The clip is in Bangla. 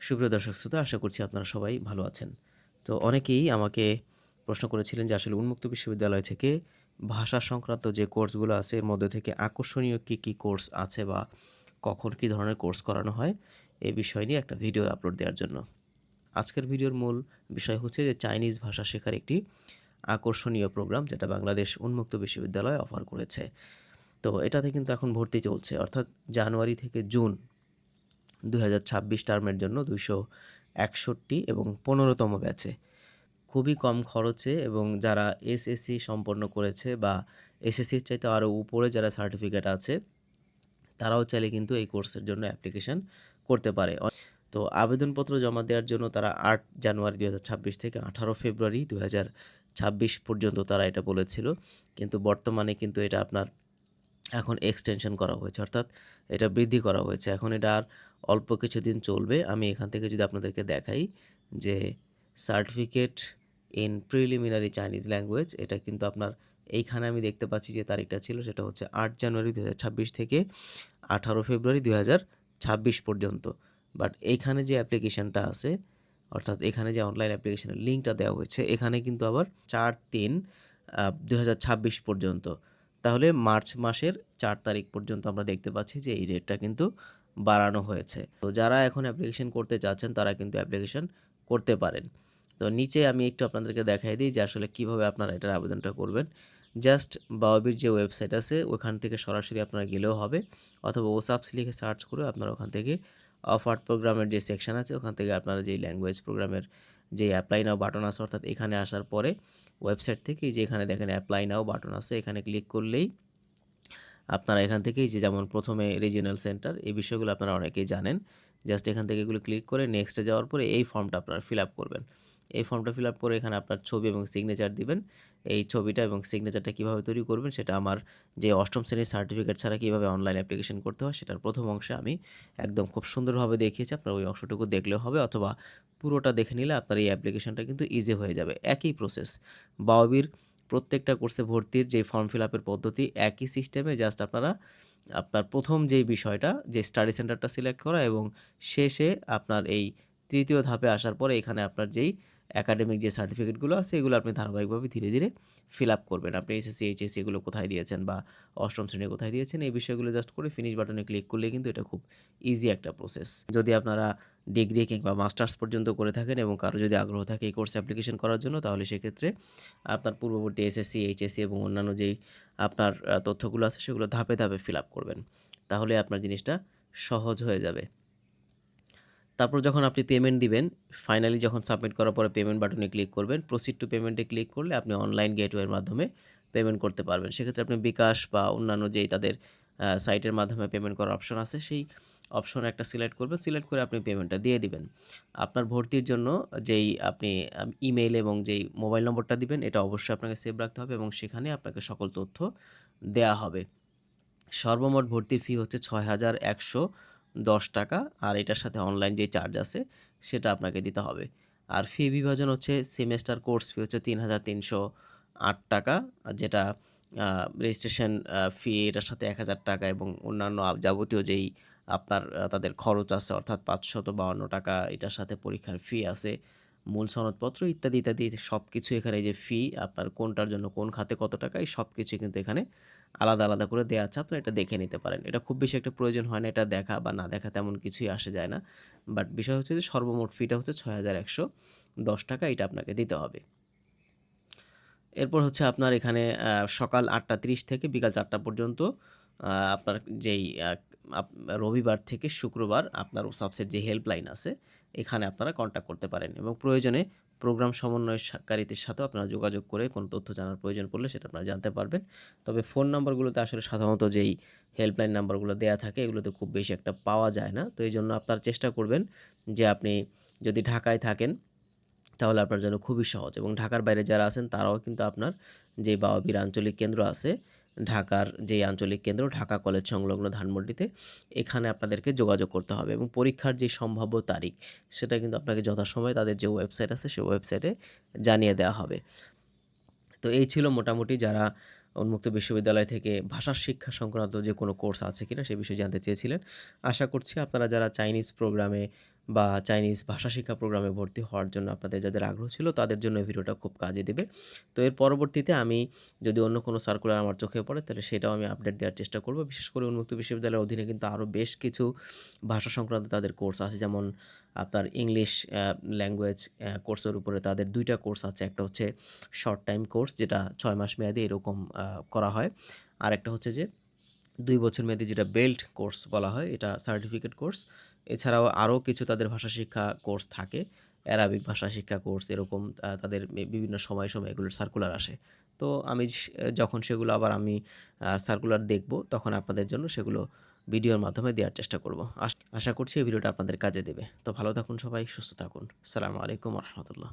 সুপ্রিয় দর্শক শ্রোতা, আশা করছি আপনারা সবাই ভালো আছেন। তো অনেকেই আমাকে প্রশ্ন করেছিলেন যে আসলে উন্মুক্ত বিশ্ববিদ্যালয় থেকে ভাষা সংক্রান্ত যে কোর্সগুলো আছে এর মধ্যে থেকে আকর্ষণীয় কী কোর্স আছে বা কখন কী ধরনের কোর্স করানো হয়, এ বিষয় নিয়ে একটা ভিডিও আপলোড দেওয়ার জন্য। আজকের ভিডিওর মূল বিষয় হচ্ছে যে চাইনিজ ভাষা শেখার একটি আকর্ষণীয় প্রোগ্রাম যেটা বাংলাদেশ উন্মুক্ত বিশ্ববিদ্যালয় অফার করেছে। তো এটাতে কিন্তু এখন ভর্তি চলছে, অর্থাৎ জানুয়ারি থেকে জুন ২০২৬ টার্মের জন্য ২৬১ এবং ১৫তম ব্যাচে খুবই কম খরচে, এবং যারা এসএসসি সম্পন্ন করেছে বা এসএসসির চাইতে আরও উপরে যারা সার্টিফিকেট আছে তারাও চাইলে কিন্তু এই কোর্সের জন্য অ্যাপ্লিকেশন করতে পারে। তো আবেদনপত্র জমা দেওয়ার জন্য তারা ৮ জানুয়ারি ২০২৬ থেকে ১৮ ফেব্রুয়ারি ২০২৬ পর্যন্ত তারা এটা বলেছিল। কিন্তু বর্তমানে কিন্তু এটা আপনার এখন এক্সটেনশন করা হয়েছে, অর্থাৎ এটা বৃদ্ধি করা হয়েছে। এখন এটা আর অল্প কিছুদিন চলবে। আমি এখান থেকে যদি আপনাদেরকে দেখাই যে certificate in preliminary Chinese language, এটা কিন্তু আপনার এইখানে আমি দেখতে পাচ্ছি যে তারিখটা ছিল সেটা হচ্ছে ৮ জানুয়ারি ২০২৬ থেকে ১৮ ফেব্রুয়ারি ২০২৬ পর্যন্ত। বাট এইখানে যে অ্যাপ্লিকেশনটা আছে, অর্থাৎ এখানে যে অনলাইন অ্যাপ্লিকেশনের লিঙ্কটা দেওয়া হয়েছে, এখানে কিন্তু আবার ৪/৩/২০২৬ পর্যন্ত। তাহলে মার্চ মাসের ৪ তারিখ পর্যন্ত আমরা দেখতে পাচ্ছি যে এই রেটটা কিন্তু বাড়ানো হয়েছে। তো যারা এখন অ্যাপ্লিকেশন করতে চাচ্ছেন তারা কিন্তু অ্যাপ্লিকেশন করতে পারেন। তো নিচে আমি একটু আপনাদেরকে দেখাই দিই যে আসলে কিভাবে আপনারা এটার আবেদনটা করবেন। জাস্ট বাওয়াবির যে ওয়েবসাইট আছে ওখান থেকে সরাসরি আপনারা গেলেও হবে, অথবা ওসাপস লিখে সার্চ করে আপনারা ওখান থেকে অফার্ড প্রোগ্রামের যে সেকশন আছে ওখান থেকে আপনারা যেই ল্যাঙ্গুয়েজ প্রোগ্রামের যে অ্যাপ্লাই নাও বাটন আছে, অর্থাৎ এখানে আসার পরে ওয়েবসাইট থেকে যে এখানে দেখেন অ্যাপ্লাই নাও বাটন আছে, এখানে ক্লিক করলেই আপনারা এখান থেকেই যে যেমন প্রথমে রিজিওনাল সেন্টার এই বিষয়গুলো আপনারা অনেকেই জানেন। জাস্ট এখান থেকে এগুলো ক্লিক করে নেক্সটে যাওয়ার পরে এই ফর্মটা আপনারা ফিল আপ করবেন। এই ফর্মটা ফিল আপ করে এখানে আপনার ছবি এবং সিগনেচার দিবেন। এই ছবিটা এবং সিগনেচারটা কীভাবে তৈরি করবেন সেটা আমার যে ৮ম শ্রেণীর সার্টিফিকেট ছাড়া কীভাবে অনলাইন অ্যাপ্লিকেশন করতে হয় সেটার প্রথম অংশে আমি একদম খুব সুন্দরভাবে দেখিয়েছি। আপনারা ওই অংশটুকু দেখলেও হবে, অথবা পুরোটা দেখে নিলে আপনার এই অ্যাপ্লিকেশনটা কিন্তু ইজি হয়ে যাবে। একই প্রসেস। বাওয়াবির প্রত্যেকটা কোর্সে ভর্তির যে ফর্ম ফিল আপের পদ্ধতি একই সিস্টেমে, জাস্ট আপনারা আপনার প্রথম যেই বিষয়টা যে স্টাডি সেন্টারটা সিলেক্ট করা, এবং শেষে আপনার এই তৃতীয় ধাপে আসার পরে এখানে আপনার যেই একাডেমিক যে সার্টিফিকেটগুলো আছে এগুলো আপনি ধারাবাহিকভাবে ধীরে ধীরে ফিল আপ করবেন। আপনি এসএসসি, এইচএসসি এগুলো কোথায় দিয়েছেন বা অষ্টম শ্রেণী কোথায় দিয়েছেন এই বিষয়গুলো জাস্ট করে ফিনিশ বাটনে ক্লিক করলে কিন্তু এটা খুব ইজি একটা প্রসেস। যদি আপনারা ডিগ্রি কিংবা মাস্টার্স পর্যন্ত করে থাকেন এবং কারো যদি আগ্রহ থাকে এই কোর্স অ্যাপ্লিকেশন করার জন্য, তাহলে সেক্ষেত্রে আপনার পূর্ববর্তী এসএসসি, এইচএসসি এবং অন্যান্য যেই আপনার তথ্যগুলো আছে সেগুলো ধাপে ধাপে ফিল আপ করবেন। তাহলে আপনার জিনিসটা সহজ হয়ে যাবে। তারপর যখন আপনি পেমেন্ট দিবেন, ফাইনালি যখন সাবমিট করার পরে পেমেন্ট বাটনে ক্লিক করবেন। প্রসিড টু পেমেন্টে ক্লিক করলে আপনি অনলাইন গেটওয়ের মাধ্যমে পেমেন্ট করতে পারবেন। সেক্ষেত্রে আপনি বিকাশ বা অন্যান্য যেই তাদের সাইটের মাধ্যমে পেমেন্ট করার অপশন আছে সেই অপশন একটা সিলেক্ট করবেন। সিলেক্ট করে আপনি পেমেন্টটা দিয়ে দিবেন। আপনার ভর্তির জন্য যেই আপনি ইমেইল এবং যেই মোবাইল নম্বরটা দিবেন এটা অবশ্যই আপনাকে সেভ রাখতে হবে, এবং সেখানে আপনাকে সকল তথ্য দেয়া হবে। সর্বমোট ভর্তির ফি হচ্ছে ৳৬,১১০ আর এটার সাথে অনলাইন যে চার্জ আছে সেটা আপনাকে দিতে হবে। আর ফি বিভাজন হচ্ছে সেমেস্টার কোর্স ফি হচ্ছে ৳৩,৩০৮, যেটা রেজিস্ট্রেশন ফি এটার সাথে ৳১,০০০ এবং অন্যান্য যাবতীয় যেই আপনার তাদের খরচ আছে, অর্থাৎ ৳৫৫২ এটার সাথে পরীক্ষার ফি আছে, মূল সনদপত্র ইত্যাদি ইত্যাদি সবকিছু এখানে এই যে ফি আপনার কোনটার জন্য কোন খাতে কত টাকা এই সবকিছুই কিন্তু এখানে আলাদা আলাদা করে দেয়া আছে। আপনারা এটা দেখে নিতে পারেন। এটা খুব বেশি একটা প্রয়োজন হয় না, এটা দেখা বা না দেখা তেমন কিছুই আসে যায় না। বাট বিষয় হচ্ছে যে সর্বমোট ফিটা হচ্ছে ৳৬,১১০, এটা আপনাকে দিতে হবে। এরপর হচ্ছে আপনার এখানে সকাল ৮:৩০ থেকে বিকাল ৪টা পর্যন্ত আপনার যেই আপ রবিবার থেকে শুক্রবার আপনার ওসাপসের যে হেল্পলাইন আছে, এখানে আপনারা কন্ট্যাক্ট করতে পারেন, এবং প্রয়োজনে প্রোগ্রাম সমন্বয়কারীদের সাথেও আপনারা যোগাযোগ করে কোনো তথ্য জানার প্রয়োজন পড়লে সেটা আপনারা জানতে পারবেন। তবে ফোন নাম্বারগুলোতে আসলে সাধারণত যেই হেল্পলাইন নাম্বারগুলো দেয়া থাকে এগুলোতে খুব বেশি একটা পাওয়া যায় না। তো এইজন্য আপনারা চেষ্টা করবেন যে আপনি যদি ঢাকায় থাকেন তাহলে আপনার জন্য খুবই সহজ, এবং ঢাকার বাইরে যারা আছেন তারাও কিন্তু আপনার যে বাওয়াবির আঞ্চলিক কেন্দ্র আছে, ঢাকার যেই আঞ্চলিক কেন্দ্র ঢাকা কলেজ সংলগ্ন ধানমন্ডিতে, এখানে আপনাদেরকে যোগাযোগ করতে হবে, এবং পরীক্ষার যে সম্ভাব্য তারিখ সেটা কিন্তু আপনাকে যথাসময়ে তাদের যে ওয়েবসাইট আছে সেই ওয়েবসাইটে জানিয়ে দেওয়া হবে। তো এই ছিল মোটামুটি যারা উন্মুক্ত বিশ্ববিদ্যালয় থেকে ভাষা শিক্ষা সংক্রান্ত যে কোনো কোর্স আছে কিনা সে বিষয়ে জানতে চেয়েছিলেন। আশা করছি আপনারা যারা চাইনিজ প্রোগ্রামে বা চাইনিজ ভাষা শিক্ষা প্রোগ্রামে ভর্তি হওয়ার জন্য আপনাদের যাদের আগ্রহ ছিল তাদের জন্য এই ভিডিওটা খুব কাজে দেবে। তো এর পরবর্তীতে আমি যদি অন্য কোনো সার্কুলার আমার চোখে পড়ে তাহলে সেটাও আমি আপডেট দেওয়ার চেষ্টা করব। বিশেষ করে উন্মুক্ত বিশ্ববিদ্যালয়ের অধীনে কিন্তু আরও বেশ কিছু ভাষা সংক্রান্ত তাদের কোর্স আছে। যেমন আপনার ইংলিশ ল্যাঙ্গুয়েজ কোর্সের উপরে তাদের ২ টা কোর্স আছে। একটা হচ্ছে শর্ট টাইম কোর্স যেটা ৬ মাস মেয়াদি এরকম করা হয়। আরেকটা হচ্ছে যে ২ বছর মেয়াদি যেটা বেল্ট কোর্স বলা হয়, এটা সার্টিফিকেট কোর্স। এছাড়াও আরও কিছু তাদের ভাষা শিক্ষা কোর্স থাকে। অ্যারাবিক ভাষা শিক্ষা কোর্স এরকম তাদের বিভিন্ন সময়ে, সময়ে এগুলোর সার্কুলার আসে। তো আমি যখন সেগুলো আবার আমি সার্কুলার দেখব, তখন আপনাদের জন্য সেগুলো ভিডিওর মাধ্যমে দেওয়ার চেষ্টা করব। আশা করছি এই ভিডিওটা আপনাদের কাজে দেবে। তো ভালো থাকুন সবাই, সুস্থ থাকুন। আসসালামু আলাইকুম ওয়া রাহমাতুল্লাহ।